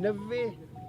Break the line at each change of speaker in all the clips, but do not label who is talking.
90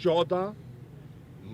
14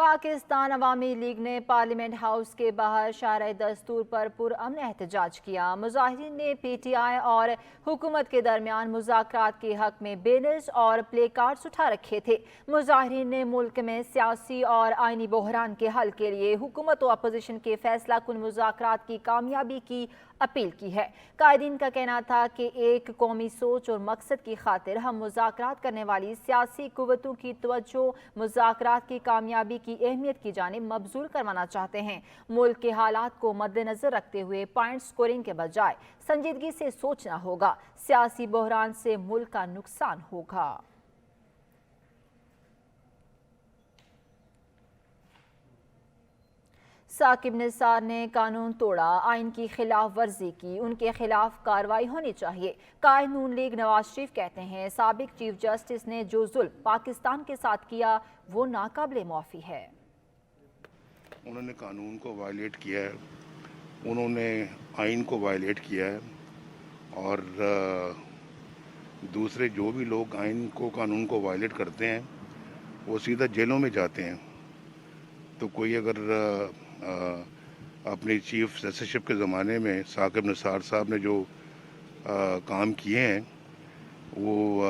پاکستان عوامی لیگ نے parliament house کے باہر شارع دستور پر پرامن احتجاج کیا۔ مظاہرین نے پی ٹی آئی اور حکومت کے درمیان مذاکرات کے حق میں بینرز اور پلے کارڈز اٹھا رکھے تھے۔ مظاہرین نے ملک میں سیاسی اور آئینی بحران کے حل کے لیے حکومت و اپوزیشن کے فیصلہ کن مذاکرات کی کامیابی کی اپیل کی ہے۔ قائدین کا کہنا تھا کہ ایک قومی سوچ اور مقصد کی خاطر ہم مذاکرات کرنے والی سیاسی قوتوں کی توجہ مذاکرات کی کامیابی کی اہمیت کی جانب مبذول کروانا چاہتے ہیں۔ ملک کے حالات کو مد نظر رکھتے ہوئے پوائنٹ سکورنگ کے بجائے سنجیدگی سے سوچنا ہوگا۔ سیاسی بحران سے ملک کا نقصان ہوگا۔ ثاقب نثار نے قانون توڑا، آئین کی خلاف ورزی کی، ان کے خلاف کارروائی ہونی چاہیے۔ قائد نون لیگ نواز شریف کہتے ہیں سابق چیف جسٹس نے جو ظلم پاکستان کے ساتھ کیا وہ ناقابل معافی ہے۔
انہوں نے قانون کو وائلیٹ کیا ہے، انہوں نے آئین کو وائلیٹ کیا ہے، اور دوسرے جو بھی لوگ آئین کو قانون کو وائلیٹ کرتے ہیں وہ سیدھا جیلوں میں جاتے ہیں۔ تو کوئی اگر اپنی چیف جسٹسشپ کے زمانے میں ثاقب نثار صاحب نے جو کام کیے ہیں وہ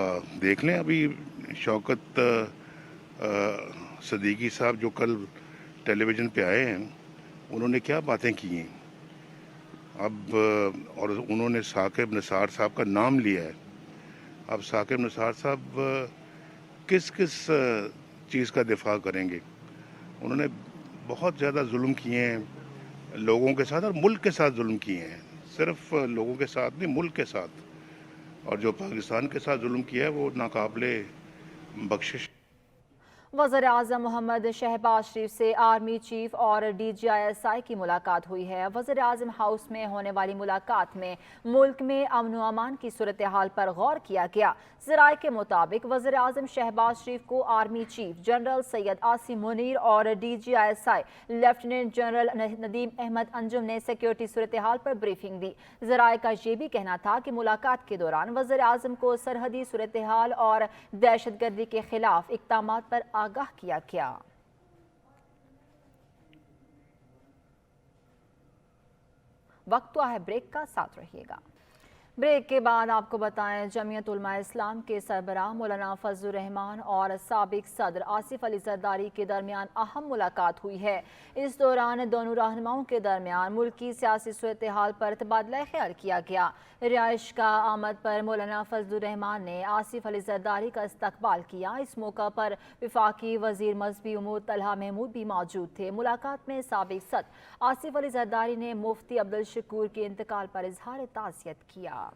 دیکھ لیں۔ ابھی شوکت صدیقی صاحب جو کل ٹیلی ویژن پہ آئے ہیں انہوں نے کیا باتیں کی ہیں اب، اور انہوں نے ثاقب نثار صاحب کا نام لیا ہے۔ اب ثاقب نثار صاحب کس چیز کا دفاع کریں گے؟ انہوں نے بہت زیادہ ظلم کیے ہیں لوگوں کے ساتھ اور ملک کے ساتھ ظلم کیے ہیں، صرف لوگوں کے ساتھ نہیں ملک کے ساتھ، اور جو پاکستان کے ساتھ ظلم کیا ہے وہ ناقابل بخشش۔
وزیر اعظم محمد شہباز شریف سے آرمی چیف اور D G I S I کی ملاقات ہوئی ہے۔ وزیر اعظم ہاؤس میں ہونے والی ملاقات میں ملک میں امن و امان کی صورتحال پر غور کیا گیا۔ ذرائع کے مطابق وزیر اعظم شہباز شریف کو army chief general Syed Asim Munir اور D G I S I lieutenant general Nadeem Ahmed Anjum نے سیکیورٹی صورتحال پر بریفنگ دی۔ ذرائع کا یہ بھی کہنا تھا کہ ملاقات کے دوران وزیر اعظم کو سرحدی صورتحال اور دہشت گردی کے خلاف اقدامات پر آگاہ کیا گیا۔ وقت ہوا ہے بریک کا، ساتھ رہیے گا۔ بریک کے بعد آپ کو بتائیں جمعیت علماء اسلام کے سربراہ مولانا فضل الرحمان اور سابق صدر آصف علی زرداری کے درمیان اہم ملاقات ہوئی ہے۔ اس دوران دونوں رہنماؤں کے درمیان ملکی سیاسی صورتحال پر تبادلہ خیال کیا گیا۔ رہائش کا آمد پر مولانا فضل الرحمان نے آصف علی زرداری کا استقبال کیا۔ اس موقع پر وفاقی وزیر مذہبی امور طلحہ محمود بھی موجود تھے۔ ملاقات میں سابق صدر آصف علی زرداری نے مفتی عبدالشکور کے انتقال پر اظہار تعزیت کیا۔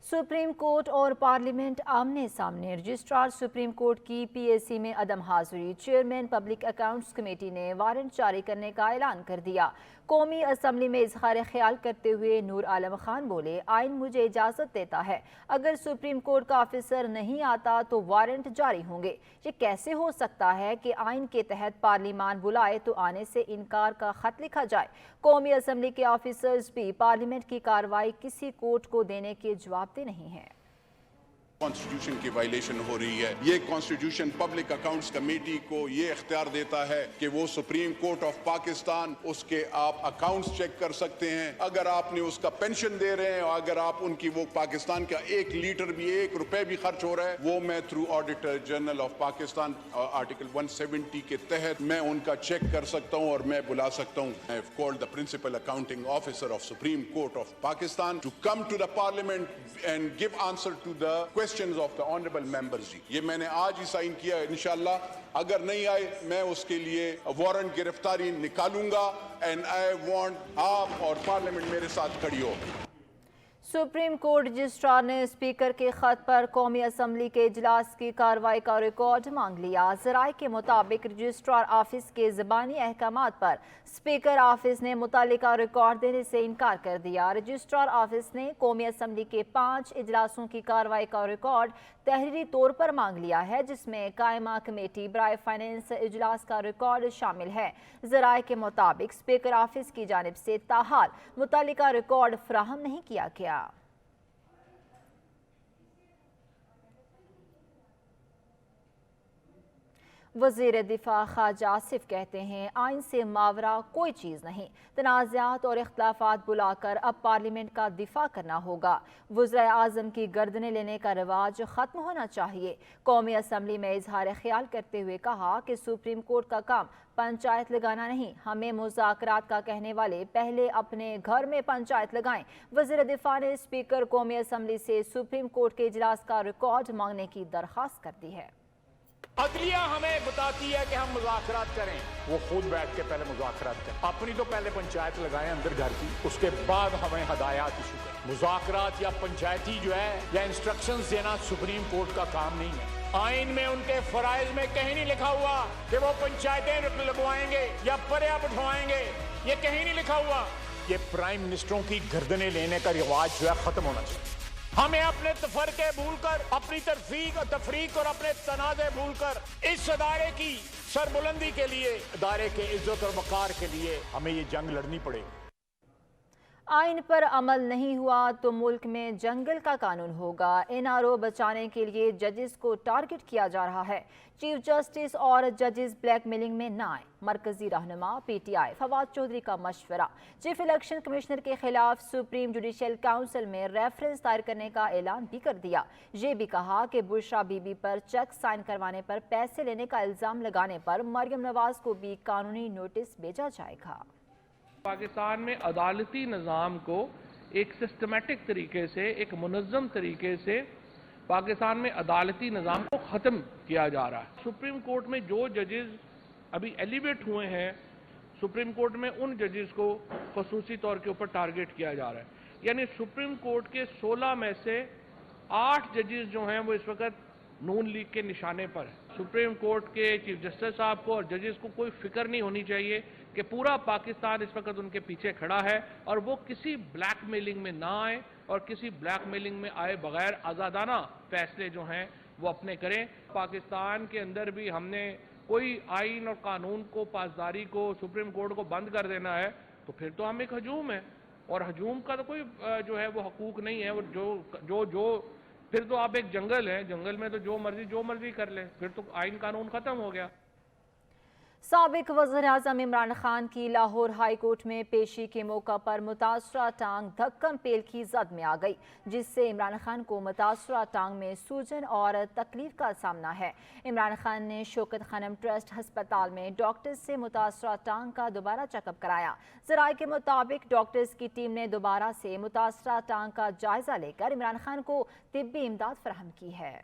سپریم کورٹ اور پارلیمنٹ آمنے سامنے، رجسٹرار سپریم کورٹ کی پی اے سی میں عدم حاضری۔ چیئرمین پبلک اکاؤنٹس کمیٹی نے وارنٹ جاری کرنے کا اعلان کر دیا۔ قومی اسمبلی میں اظہار خیال کرتے ہوئے نور عالم خان بولے، آئین مجھے اجازت دیتا ہے، اگر سپریم کورٹ کا آفیسر نہیں آتا تو وارنٹ جاری ہوں گے۔ یہ کیسے ہو سکتا ہے کہ آئین کے تحت پارلیمان بلائے تو آنے سے انکار کا خط لکھا جائے؟ قومی اسمبلی کے آفیسرز بھی پارلیمنٹ کی کارروائی کسی کورٹ کو دینے کے جواب دہ نہیں ہیں۔
کانسٹیٹیوشن کی وائلیشن ہو رہی ہے۔ یہ کانسٹیٹیوشن پبلک اکاؤنٹس کمیٹی کو یہ اختیار دیتا ہے کہ وہ سپریم کورٹ آف پاکستان اس کے آپ اکاؤنٹس چیک کر سکتے ہیں۔ اگر آپ نے اس کا پینشن دے رہے ہیں اور اگر آپ ان کی وہ پاکستان کا 1 لیٹر بھی 1 روپے بھی خرچ ہو رہا ہے، وہ میں through auditor general of Pakistan article 170 کے تحت میں ان کا چیک کر سکتا ہوں اور میں بلا سکتا ہوں۔ I have called the principal accounting officer of Supreme Court of Pakistan to come to the parliament and give answer to the questions of the honorable members. یہ میں نے آج ہی سائن کیا ہے۔ انشاءاللہ اگر نہیں آئے میں اس کے لیے وارنٹ گرفتاری نکالوں گا and I want آپ اور پارلیمنٹ میرے ساتھ کھڑی ہو۔
سپریم کورٹ رجسٹرار نے اسپیکر کے خط پر قومی اسمبلی کے اجلاس کی کارروائی کا ریکارڈ مانگ لیا۔ ذرائع کے مطابق رجسٹرار آفس کے زبانی احکامات پر اسپیکر آفس نے متعلقہ ریکارڈ دینے سے انکار کر دیا۔ رجسٹرار آفس نے قومی اسمبلی کے 5 اجلاسوں کی کارروائی کا ریکارڈ تحریری طور پر مانگ لیا ہے، جس میں قائمہ کمیٹی برائے فائنینس اجلاس کا ریکارڈ شامل ہے۔ ذرائع کے مطابق اسپیکر آفس کی جانب سے تاحال متعلقہ ریکارڈ فراہم نہیں کیا گیا۔ وزیر دفاع خواجہ آصف کہتے ہیں آئین سے ماورا کوئی چیز نہیں، تنازعات اور اختلافات بلا کر اب پارلیمنٹ کا دفاع کرنا ہوگا۔ وزراء اعظم کی گردنیں لینے کا رواج ختم ہونا چاہیے۔ قومی اسمبلی میں اظہار خیال کرتے ہوئے کہا کہ سپریم کورٹ کا کام پنچایت لگانا نہیں، ہمیں مذاکرات کا کہنے والے پہلے اپنے گھر میں پنچایت لگائیں۔ وزیر دفاع نے اسپیکر قومی اسمبلی سے سپریم کورٹ کے اجلاس کا ریکارڈ مانگنے کی درخواست کر دی ہے۔
عدلیہ ہمیں بتاتی ہے کہ ہم مذاکرات کریں، وہ خود بیٹھ کے پہلے مذاکرات کریں، اپنی تو پہلے پنچایت لگائیں اندر گھر کی، اس کے بعد ہمیں ہدایات ایشو کریں۔ مذاکرات یا پنچایتی جو ہے یا انسٹرکشنز دینا سپریم کورٹ کا کام نہیں ہے۔ آئین میں ان کے فرائض میں کہیں نہیں لکھا ہوا کہ وہ پنچایتیں لگوائیں گے یا پریا بٹھوائیں گے، یہ کہیں نہیں لکھا ہوا۔ یہ پرائم منسٹروں کی گردنیں لینے کا رواج جو ہے ختم ہونا چاہیے۔ ہمیں اپنے تفرقے بھول کر، اپنی تفریق اور اپنے تنازع بھول کر اس ادارے کی سربلندی کے لیے، ادارے کے عزت اور وقار کے لیے ہمیں یہ جنگ لڑنی پڑے گی۔
آئین پر عمل نہیں ہوا تو ملک میں جنگل کا قانون ہوگا۔ این آر او بچانے کے لیے ججز کو ٹارگٹ کیا جا رہا ہے۔ چیف جسٹس اور ججز بلیک میلنگ میں نہ آئیں، مرکزی رہنما P T I Fawad Chaudhry کا مشورہ۔ چیف الیکشن کمشنر کے خلاف سپریم جوڈیشل کونسل میں ریفرنس دائر کرنے کا اعلان بھی کر دیا۔ یہ بھی کہا کہ بشرا بی بی پر چیک سائن کروانے پر پیسے لینے کا الزام لگانے پر مریم نواز کو بھی قانونی نوٹس بھیجا جائے گا۔
پاکستان میں عدالتی نظام کو ایک سسٹمیٹک طریقے سے، ایک منظم طریقے سے پاکستان میں عدالتی نظام کو ختم کیا جا رہا ہے۔ سپریم کورٹ میں جو ججز ابھی ایلیویٹ ہوئے ہیں، سپریم کورٹ میں ان ججز کو خصوصی طور کے اوپر ٹارگٹ کیا جا رہا ہے۔ یعنی سپریم کورٹ کے 16 میں سے 8 ججز جو ہیں وہ اس وقت نون لیگ کے نشانے پر ہیں۔ سپریم کورٹ کے چیف جسٹس صاحب کو اور ججز کو کوئی فکر نہیں ہونی چاہیے کہ پورا پاکستان اس وقت ان کے پیچھے کھڑا ہے، اور وہ کسی بلیک میلنگ میں نہ آئیں اور کسی بلیک میلنگ میں آئے بغیر آزادانہ فیصلے جو ہیں وہ اپنے کریں۔ پاکستان کے اندر بھی ہم نے کوئی آئین اور قانون کو، پاسداری کو، سپریم کورٹ کو بند کر دینا ہے تو پھر تو ہم ایک ہجوم ہے، اور ہجوم کا تو کوئی جو ہے وہ حقوق نہیں ہے۔ جو پھر تو آپ ایک جنگل ہیں، جنگل میں تو جو مرضی کر لیں، پھر تو آئین قانون ختم ہو گیا۔
سابق وزیر اعظم عمران خان کی لاہور ہائی کورٹ میں پیشی کے موقع پر متاثرہ ٹانگ دھکم پیل کی زد میں آ گئی، جس سے عمران خان کو متاثرہ ٹانگ میں سوجن اور تکلیف کا سامنا ہے۔ عمران خان نے شوکت خانم ٹرسٹ ہسپتال میں ڈاکٹرز سے متاثرہ ٹانگ کا دوبارہ چیک اپ کرایا۔ ذرائع کے مطابق ڈاکٹرز کی ٹیم نے دوبارہ سے متاثرہ ٹانگ کا جائزہ لے کر عمران خان کو طبی امداد فراہم کی ہے۔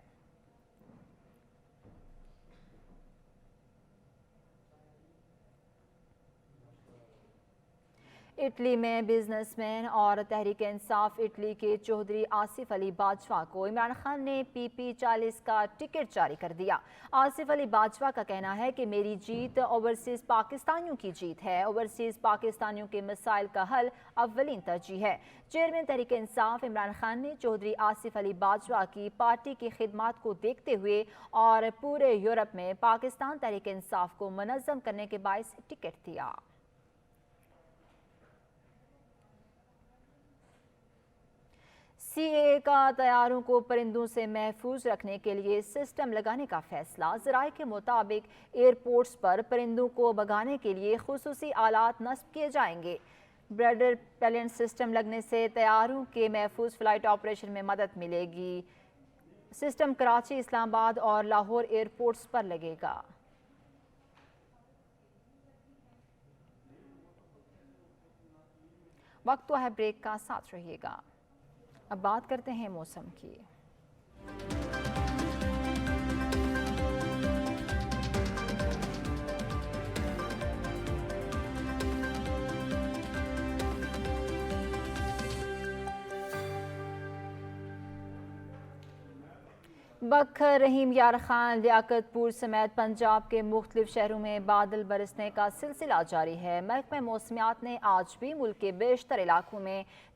اٹلی میں بزنس مین اور تحریک انصاف اٹلی کے چودھری آصف علی باجوہ کو عمران خان نے PP40 کا ٹکٹ جاری کر دیا۔ آصف علی باجوہ کا کہنا ہے کہ میری جیت اوورسیز پاکستانیوں کی جیت ہے، اوورسیز پاکستانیوں کے مسائل کا حل اولین ترجیح ہے۔ چیئرمین تحریک انصاف عمران خان نے چودھری آصف علی باجوہ کی پارٹی کی خدمات کو دیکھتے ہوئے اور پورے یورپ میں پاکستان تحریک انصاف کو منظم کرنے کے باعث ٹکٹ دیا۔ CAA کا طیاروں کو پرندوں سے محفوظ رکھنے کے لیے سسٹم لگانے کا فیصلہ۔ ذرائع کے مطابق ایئرپورٹس پر پرندوں کو بھگانے کے لیے خصوصی آلات نصب کیے جائیں گے۔ بریڈر پیلنٹ سسٹم لگنے سے طیاروں کے محفوظ فلائٹ آپریشن میں مدد ملے گی۔ سسٹم کراچی، اسلام آباد اور لاہور ایئرپورٹس پر لگے گا۔ وقت تو ہے بریک کا، ساتھ رہیے گا۔ اب بات کرتے ہیں موسم کی۔ بکھر، رحیم یار خان، لیاقت پور سمیت پنجاب کے مختلف شہروں میں بادل برسنے کا سلسلہ جاری ہے۔ محکمہ موسمیات نے آج بھی ملک کے بیشتر علاقوں میں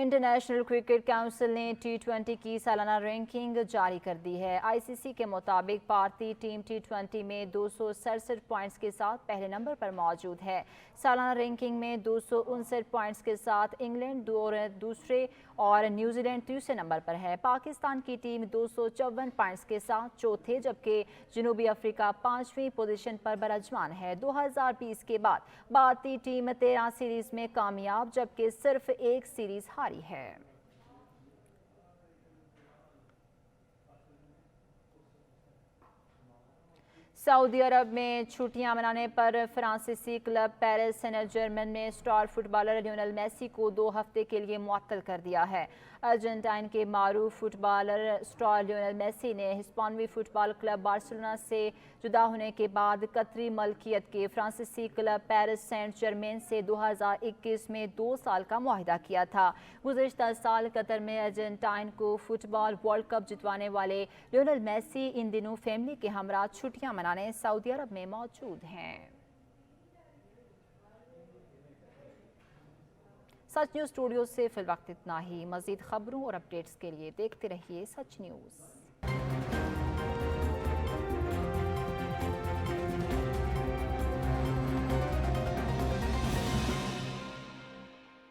انٹرنیشنل کرکٹ کونسل نے T20 کی سالانہ رینکنگ جاری کر دی ہے۔ ICC کے مطابق بھارتی ٹیم T20 میں 267 پوائنٹس کے ساتھ پہلے نمبر پر موجود ہے۔ سالانہ رینکنگ میں 259 پوائنٹس کے ساتھ انگلینڈ دوسرے اور نیوزی لینڈ تیسرے نمبر پر ہے۔ پاکستان کی ٹیم 254 پوائنٹس کے ساتھ چوتھے، جبکہ جنوبی افریقہ 5ویں پوزیشن پر براجمان ہے۔ 2020 کے بعد بھارتی ٹیم 13 سیریز میں کامیاب، جبکہ صرف ایک سیریز ہاری ہے۔ سعودی عرب میں چھٹیاں منانے پر فرانسیسی کلب پیرس سین جرمن نے star footballer Lionel Messi کو 2 ہفتے کے لیے معطل کر دیا ہے۔ ارجنٹائن کے معروف footballer star Lionel Messi نے ہسپانوی فٹ بال کلب بارسلونا سے جدا ہونے کے بعد قطری ملکیت کے فرانسیسی کلب پیرس سین جرمن سے 2021 میں 2 سال کا معاہدہ کیا تھا۔ گزشتہ سال قطر میں ارجنٹائن کو فٹ بال ورلڈ کپ جتوانے والے لیونل میسی ان دنوں فیملی کے ہمراہ چھٹیاں منانے سعودی عرب میں موجود ہیں۔ سچ نیوز اسٹوڈیو سے فی الوقت اتنا ہی۔ مزید خبروں اور اپڈیٹس کے لیے دیکھتے رہیے سچ نیوز۔